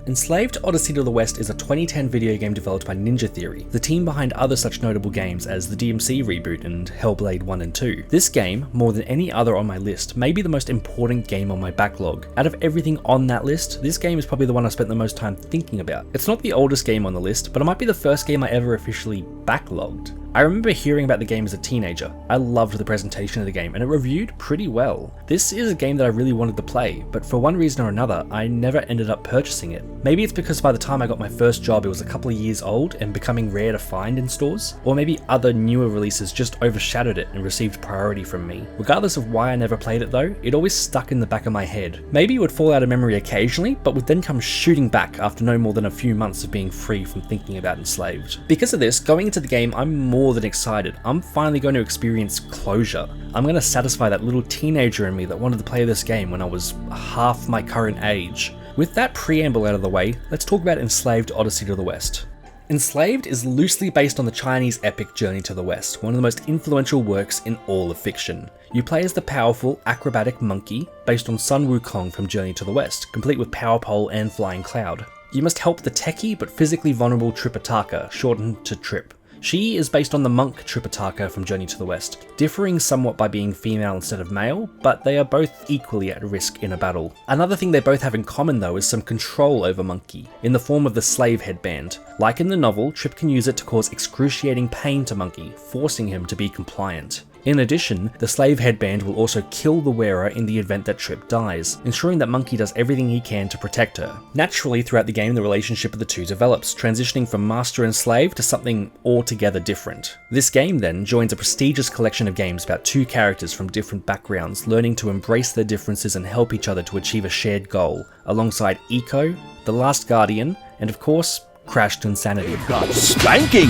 Enslaved: Odyssey to the West is a 2010 video game developed by Ninja Theory, the team behind other such notable games as the DMC reboot and Hellblade 1 and 2. This game, more than any other on my list, may be the most important game on my backlog. Out of everything on that list, this game is probably the one I spent the most time thinking about. It's not the oldest game on the list, but it might be the first game I ever officially backlogged. I remember hearing about the game as a teenager. I loved the presentation of the game and it reviewed pretty well. This is a game that I really wanted to play, but for one reason or another, I never ended up purchasing it. Maybe it's because by the time I got my first job, it was a couple of years old and becoming rare to find in stores, or maybe other newer releases just overshadowed it and received priority from me. Regardless of why I never played it though, it always stuck in the back of my head. Maybe it would fall out of memory occasionally, but would then come shooting back after no more than a few months of being free from thinking about Enslaved. Because of this, going into the game, I'm more than excited. I'm finally going to experience closure. I'm going to satisfy that little teenager in me that wanted to play this game when I was half my current age. With that preamble out of the way, let's talk about Enslaved: Odyssey to the West. Enslaved is loosely based on the Chinese epic Journey to the West, one of the most influential works in all of fiction. You play as the powerful, acrobatic monkey based on Sun Wukong from Journey to the West, complete with power pole and flying cloud. You must help the techie but physically vulnerable Tripitaka, shortened to Trip. She is based on the monk Tripitaka from Journey to the West, differing somewhat by being female instead of male, but they are both equally at risk in a battle. Another thing they both have in common though is some control over Monkey, in the form of the slave headband. Like in the novel, Trip can use it to cause excruciating pain to Monkey, forcing him to be compliant. In addition, the slave headband will also kill the wearer in the event that Trip dies, ensuring that Monkey does everything he can to protect her. Naturally, throughout the game, the relationship of the two develops, transitioning from master and slave to something altogether different. This game then joins a prestigious collection of games about two characters from different backgrounds learning to embrace their differences and help each other to achieve a shared goal, alongside Ico, The Last Guardian, and of course, Crash to Insanity. God, spanking!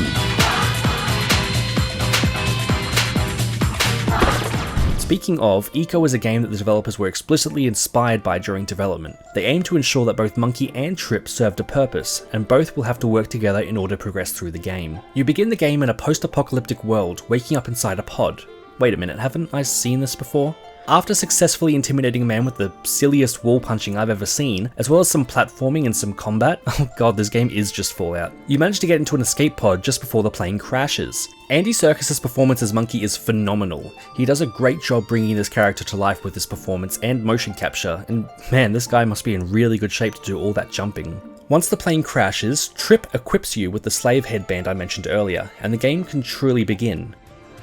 Speaking of, Ico is a game that the developers were explicitly inspired by during development. They aim to ensure that both Monkey and Trip served a purpose, and both will have to work together in order to progress through the game. You begin the game in a post-apocalyptic world, waking up inside a pod. Wait a minute, haven't I seen this before? After successfully intimidating a man with the silliest wall punching I've ever seen, as well as some platforming and some combat, oh god, this game is just Fallout, you manage to get into an escape pod just before the plane crashes. Andy Serkis's performance as Monkey is phenomenal. He does a great job bringing this character to life with his performance and motion capture, and man, this guy must be in really good shape to do all that jumping. Once the plane crashes, Trip equips you with the slave headband I mentioned earlier, and the game can truly begin.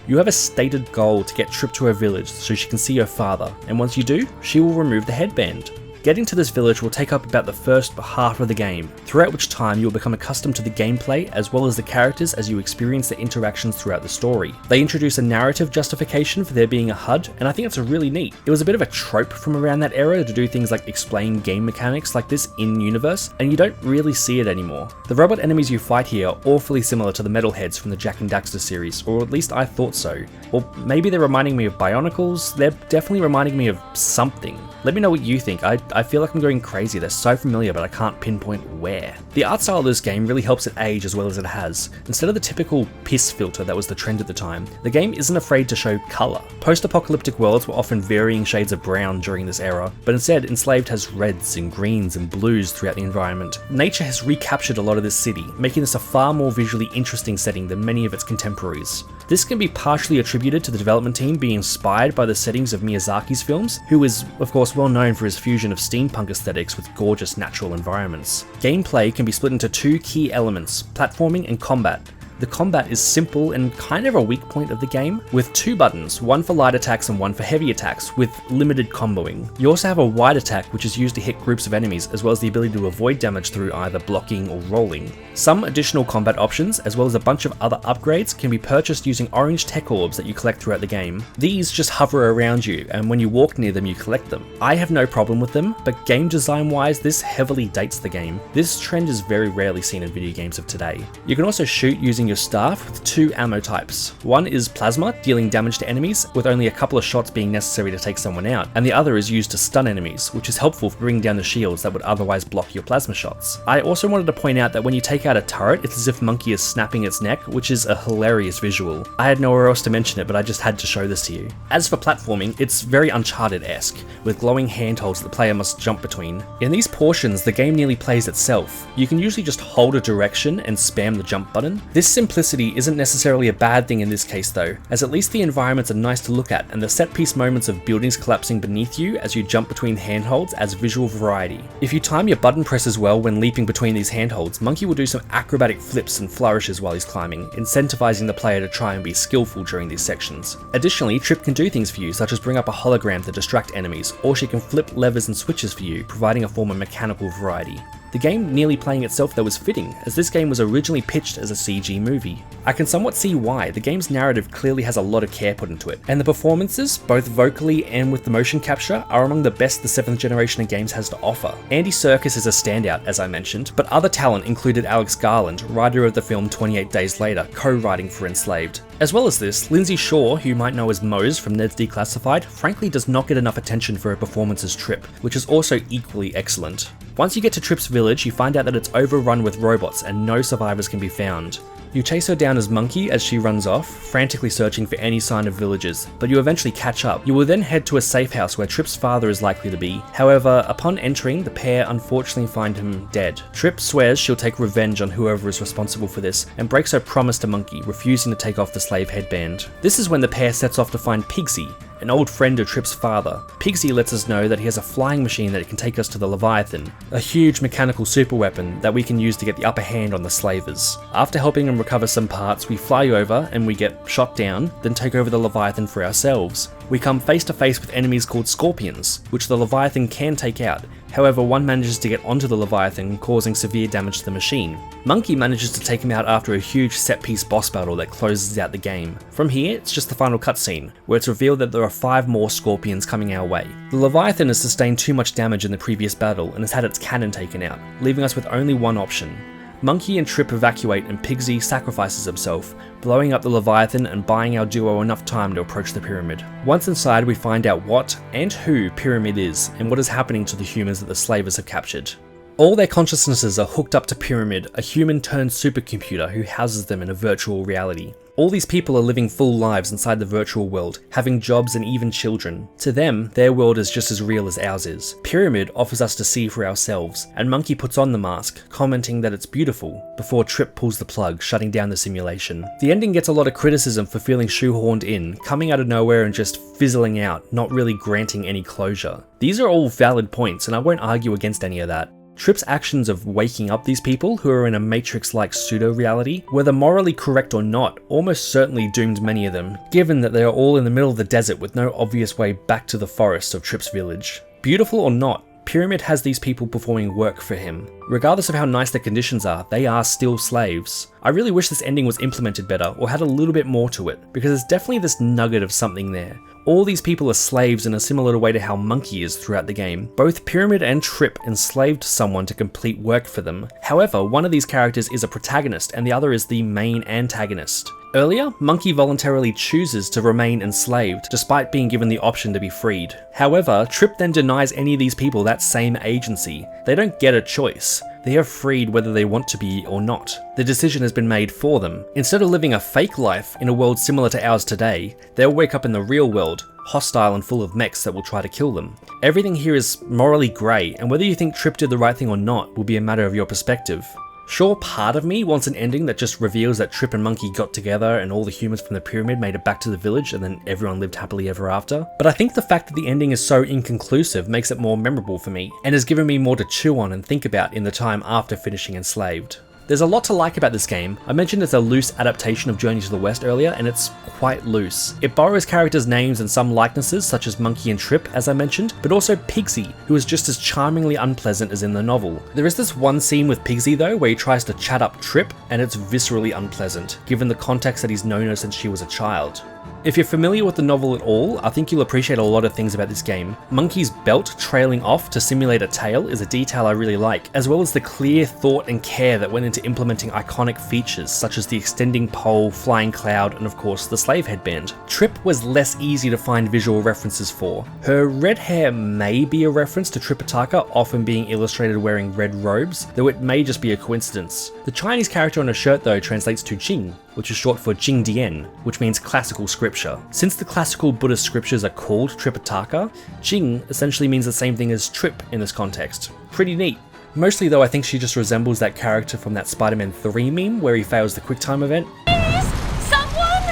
You have a stated goal to get Trip to her village so she can see her father, and once you do, she will remove the headband. Getting to this village will take up about the first half of the game, throughout which time you will become accustomed to the gameplay as well as the characters as you experience their interactions throughout the story. They introduce a narrative justification for there being a HUD, and I think it's really neat. It was a bit of a trope from around that era to do things like explain game mechanics like this in-universe, and you don't really see it anymore. The robot enemies you fight here are awfully similar to the Metalheads from the Jak and Daxter series, or at least I thought so. Or maybe they're reminding me of Bionicles, they're definitely reminding me of something. Let me know what you think. I feel like I'm going crazy, they're so familiar but I can't pinpoint where. The art style of this game really helps it age as well as it has. Instead of the typical piss filter that was the trend at the time, the game isn't afraid to show colour. Post-apocalyptic worlds were often varying shades of brown during this era, but instead Enslaved has reds and greens and blues throughout the environment. Nature has recaptured a lot of this city, making this a far more visually interesting setting than many of its contemporaries. This can be partially attributed to the development team being inspired by the settings of Miyazaki's films, who is of course well known for his fusion of steampunk aesthetics with gorgeous natural environments. Gameplay can be split into two key elements, platforming and combat. The combat is simple and kind of a weak point of the game, with two buttons, one for light attacks and one for heavy attacks, with limited comboing. You also have a wide attack which is used to hit groups of enemies, as well as the ability to avoid damage through either blocking or rolling. Some additional combat options, as well as a bunch of other upgrades, can be purchased using orange tech orbs that you collect throughout the game. These just hover around you, and when you walk near them you collect them. I have no problem with them, but game design wise this heavily dates the game. This trend is very rarely seen in video games of today. You can also shoot using using your staff with 2 ammo types. One is plasma, dealing damage to enemies, with only a couple of shots being necessary to take someone out, and the other is used to stun enemies, which is helpful for bringing down the shields that would otherwise block your plasma shots. I also wanted to point out that when you take out a turret, it's as if Monkey is snapping its neck, which is a hilarious visual. I had nowhere else to mention it, but I just had to show this to you. As for platforming, it's very Uncharted-esque, with glowing handholds that the player must jump between. In these portions, the game nearly plays itself. You can usually just hold a direction and spam the jump button. This simplicity isn't necessarily a bad thing in this case though, as at least the environments are nice to look at, and the set piece moments of buildings collapsing beneath you as you jump between handholds adds visual variety. If you time your button presses well when leaping between these handholds, Monkey will do some acrobatic flips and flourishes while he's climbing, incentivizing the player to try and be skillful during these sections. Additionally, Trip can do things for you, such as bring up a hologram to distract enemies, or she can flip levers and switches for you, providing a form of mechanical variety. The game nearly playing itself though was fitting, as this game was originally pitched as a CG movie. I can somewhat see why. The game's narrative clearly has a lot of care put into it, and the performances, both vocally and with the motion capture, are among the best the 7th generation of games has to offer. Andy Serkis is a standout, as I mentioned, but other talent included Alex Garland, writer of the film 28 Days Later, co-writing for Enslaved. As well as this, Lindsay Shaw, who you might know as Mose from Ned's Declassified, frankly does not get enough attention for her performance as Trip, which is also equally excellent. Once you get to Trip's village, you find out that it's overrun with robots and no survivors can be found. You chase her down as Monkey as she runs off, frantically searching for any sign of villagers, but you eventually catch up. You will then head to a safe house where Trip's father is likely to be. However, upon entering, the pair unfortunately find him dead. Trip swears she'll take revenge on whoever is responsible for this, and breaks her promise to Monkey, refusing to take off the slave headband. This is when the pair sets off to find Pigsy, an old friend of Trip's father. Pigsy lets us know that he has a flying machine that can take us to the Leviathan, a huge mechanical superweapon that we can use to get the upper hand on the slavers. After helping him recover some parts, we fly over and we get shot down, then take over the Leviathan for ourselves. We come face to face with enemies called Scorpions, which the Leviathan can take out. However, one manages to get onto the Leviathan, causing severe damage to the machine. Monkey manages to take him out after a huge set-piece boss battle that closes out the game. From here, it's just the final cutscene, where it's revealed that there are 5 more Scorpions coming our way. The Leviathan has sustained too much damage in the previous battle and has had its cannon taken out, leaving us with only one option. Monkey and Trip evacuate and Pigsy sacrifices himself, blowing up the Leviathan and buying our duo enough time to approach the pyramid. Once inside, we find out what and who Pyramid is and what is happening to the humans that the slavers have captured. All their consciousnesses are hooked up to Pyramid, a human-turned supercomputer who houses them in a virtual reality. All these people are living full lives inside the virtual world, having jobs and even children. To them, their world is just as real as ours is. Pyramid offers us to see for ourselves, and Monkey puts on the mask, commenting that it's beautiful, before Trip pulls the plug, shutting down the simulation. The ending gets a lot of criticism for feeling shoehorned in, coming out of nowhere and just fizzling out, not really granting any closure. These are all valid points, and I won't argue against any of that. Trip's actions of waking up these people who are in a Matrix-like pseudo-reality, whether morally correct or not, almost certainly doomed many of them, given that they are all in the middle of the desert with no obvious way back to the forest of Trip's village. Beautiful or not, Pyramid has these people performing work for him. Regardless of how nice their conditions are, they are still slaves. I really wish this ending was implemented better or had a little bit more to it, because there's definitely this nugget of something there. All these people are slaves in a similar way to how Monkey is throughout the game. Both Pyramid and Trip enslaved someone to complete work for them. However, one of these characters is a protagonist and the other is the main antagonist. Earlier, Monkey voluntarily chooses to remain enslaved, despite being given the option to be freed. However, Trip then denies any of these people that same agency. They don't get a choice. They are freed whether they want to be or not. The decision has been made for them. Instead of living a fake life in a world similar to ours today, they'll wake up in the real world, hostile and full of mechs that will try to kill them. Everything here is morally grey, and whether you think Trip did the right thing or not will be a matter of your perspective. Sure, part of me wants an ending that just reveals that Trip and Monkey got together and all the humans from the pyramid made it back to the village and then everyone lived happily ever after. But I think the fact that the ending is so inconclusive makes it more memorable for me, and has given me more to chew on and think about in the time after finishing Enslaved. There's a lot to like about this game. I mentioned it's a loose adaptation of Journey to the West earlier, and it's quite loose. It borrows characters' names and some likenesses, such as Monkey and Trip, as I mentioned, but also Pigsy, who is just as charmingly unpleasant as in the novel. There is this one scene with Pigsy though, where he tries to chat up Trip, and it's viscerally unpleasant, given the context that he's known her since she was a child. If you're familiar with the novel at all, I think you'll appreciate a lot of things about this game. Monkey's belt trailing off to simulate a tail is a detail I really like, as well as the clear thought and care that went into implementing iconic features such as the extending pole, flying cloud, and of course the slave headband. Trip was less easy to find visual references for. Her red hair may be a reference to Tripitaka often being illustrated wearing red robes, though it may just be a coincidence. The Chinese character on her shirt though translates to Jing, which is short for Jingdian, which means classical scripture. Since the classical Buddhist scriptures are called Tripitaka, Jing essentially means the same thing as Trip in this context. Pretty neat. Mostly though, I think she just resembles that character from that Spider-Man 3 meme where he fails the QuickTime event. Please, someone!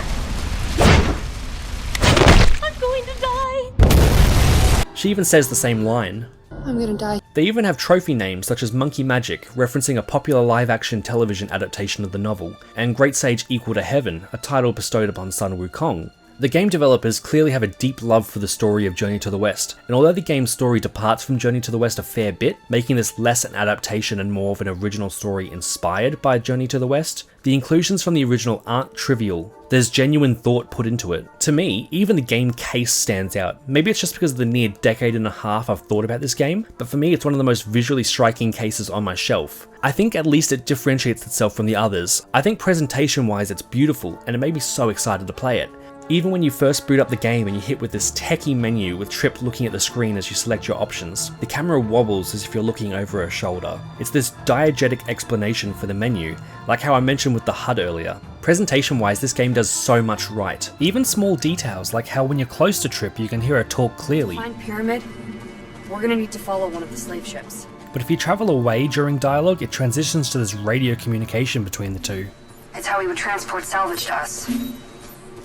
I'm going to die! She even says the same line. I'm gonna die. They even have trophy names such as Monkey Magic, referencing a popular live-action television adaptation of the novel, and Great Sage Equal to Heaven, a title bestowed upon Sun Wukong. The game developers clearly have a deep love for the story of Journey to the West, and although the game's story departs from Journey to the West a fair bit, making this less an adaptation and more of an original story inspired by Journey to the West, the inclusions from the original aren't trivial. There's genuine thought put into it. To me, even the game case stands out. Maybe it's just because of the near decade and a half I've thought about this game, but for me it's one of the most visually striking cases on my shelf. I think at least it differentiates itself from the others. I think presentation wise it's beautiful, and it made me so excited to play it. Even when you first boot up the game and you hit with this techie menu with Trip looking at the screen as you select your options, the camera wobbles as if you're looking over her shoulder. It's this diegetic explanation for the menu, like how I mentioned with the HUD earlier. Presentation wise, this game does so much right. Even small details like how when you're close to Trip you can hear her talk clearly. Find Pyramid. We're gonna need to follow one of the slave ships. But if you travel away during dialogue, it transitions to this radio communication between the two. It's how he would transport salvage to us.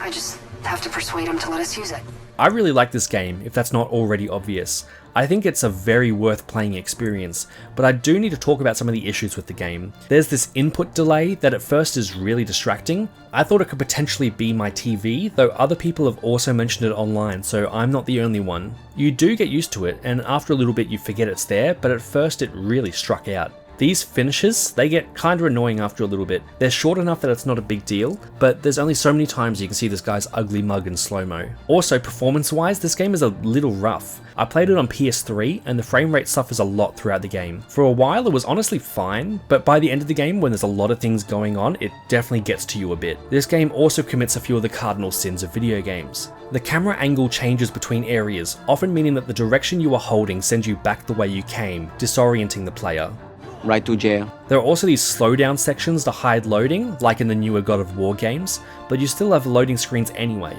I just have to persuade him to let us use it. I really like this game, if that's not already obvious. I think it's a very worth playing experience, but I do need to talk about some of the issues with the game. There's this input delay that at first is really distracting. I thought it could potentially be my TV, though other people have also mentioned it online, so I'm not the only one. You do get used to it, and after a little bit you forget it's there, but at first it really struck out. These finishes, they get kinda annoying after a little bit. They're short enough that it's not a big deal, but there's only so many times you can see this guy's ugly mug in slow-mo. Also, performance-wise, this game is a little rough. I played it on PS3, and the frame rate suffers a lot throughout the game. For a while, it was honestly fine, but by the end of the game, when there's a lot of things going on, it definitely gets to you a bit. This game also commits a few of the cardinal sins of video games. The camera angle changes between areas, often meaning that the direction you are holding sends you back the way you came, disorienting the player. Right to jail. There are also these slowdown sections to hide loading, like in the newer God of War games, but you still have loading screens anyway.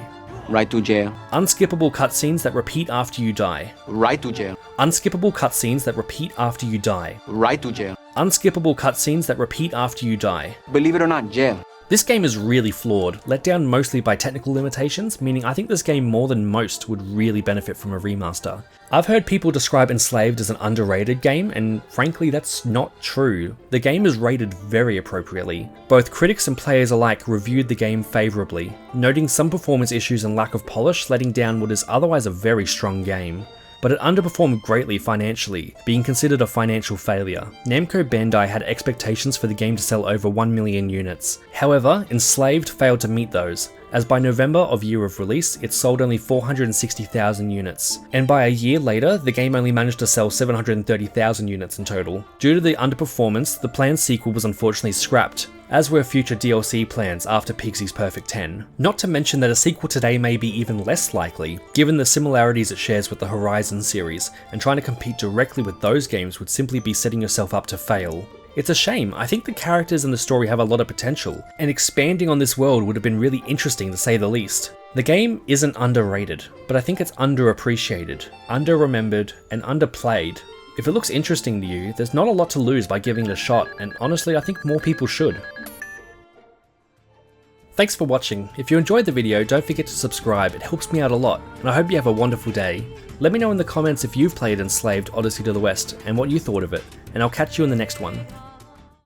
Right to jail. Unskippable cutscenes that repeat after you die. Right to jail. Unskippable cutscenes that repeat after you die. Right to jail. Unskippable cutscenes that repeat after you die. Believe it or not, jail. This game is really flawed, let down mostly by technical limitations, meaning I think this game more than most would really benefit from a remaster. I've heard people describe Enslaved as an underrated game, and frankly that's not true. The game is rated very appropriately. Both critics and players alike reviewed the game favourably, noting some performance issues and lack of polish letting down what is otherwise a very strong game. But it underperformed greatly financially, being considered a financial failure. Namco Bandai had expectations for the game to sell over 1 million units. However, Enslaved failed to meet those, as by November of year of release, it sold only 460,000 units. And by a year later, the game only managed to sell 730,000 units in total. Due to the underperformance, the planned sequel was unfortunately scrapped, as were future DLC plans after Pixie's Perfect 10. Not to mention that a sequel today may be even less likely, given the similarities it shares with the Horizon series, and trying to compete directly with those games would simply be setting yourself up to fail. It's a shame. I think the characters in the story have a lot of potential, and expanding on this world would have been really interesting to say the least. The game isn't underrated, but I think it's underappreciated, under-remembered, and underplayed. If it looks interesting to you, there's not a lot to lose by giving it a shot, and honestly I think more people should. Thanks for watching. If you enjoyed the video, don't forget to subscribe, it helps me out a lot, and I hope you have a wonderful day. Let me know in the comments if you've played Enslaved Odyssey to the West and what you thought of it, and I'll catch you in the next one.